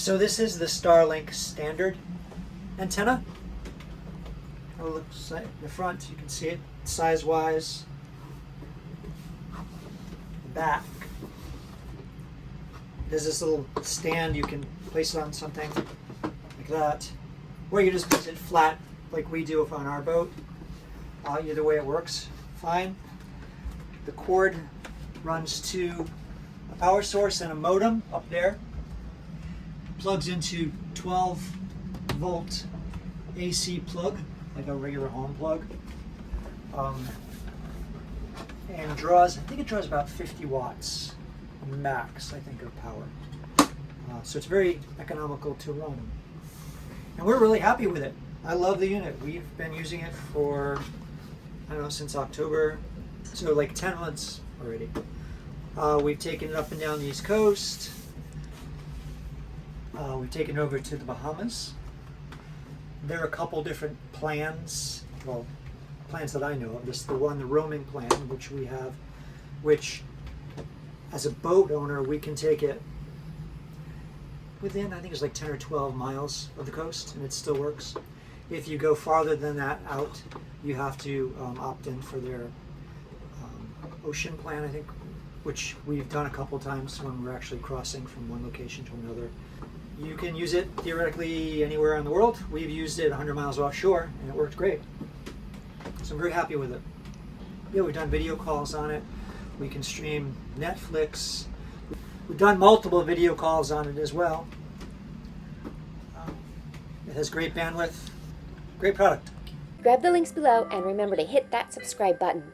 So this is the Starlink Standard antenna. It looks like the front, you can see it size-wise. The back. There's this little stand, you can place it on something like that. Or you just place it flat like we do on our boat. Either way it works fine. The cord runs to a power source and a modem up there. Plugs into 12-volt AC plug, like a regular home plug. And draws, I think it draws about 50 watts max, I think, of power. So it's very economical to run. And we're really happy with it. I love the unit. We've been using it for, I don't know, since October, so like 10 months already. We've taken it up and down the East Coast. We've taken it over to the Bahamas. There are a couple different plans, well, plans that I know of. This is the roaming plan, which we have, which as a boat owner, we can take it within, I think it's like 10 or 12 miles of the coast, and it still works. If you go farther than that out, you have to opt in for their ocean plan, I think, which we've done a couple times when we're actually crossing from one location to another. You can use it theoretically anywhere in the world. We've used it 100 miles offshore, and it worked great. So I'm very happy with it. Yeah, we've done video calls on it. We can stream Netflix. We've done multiple video calls on it as well. It has great bandwidth. Great product. Grab the links below and remember to hit that subscribe button.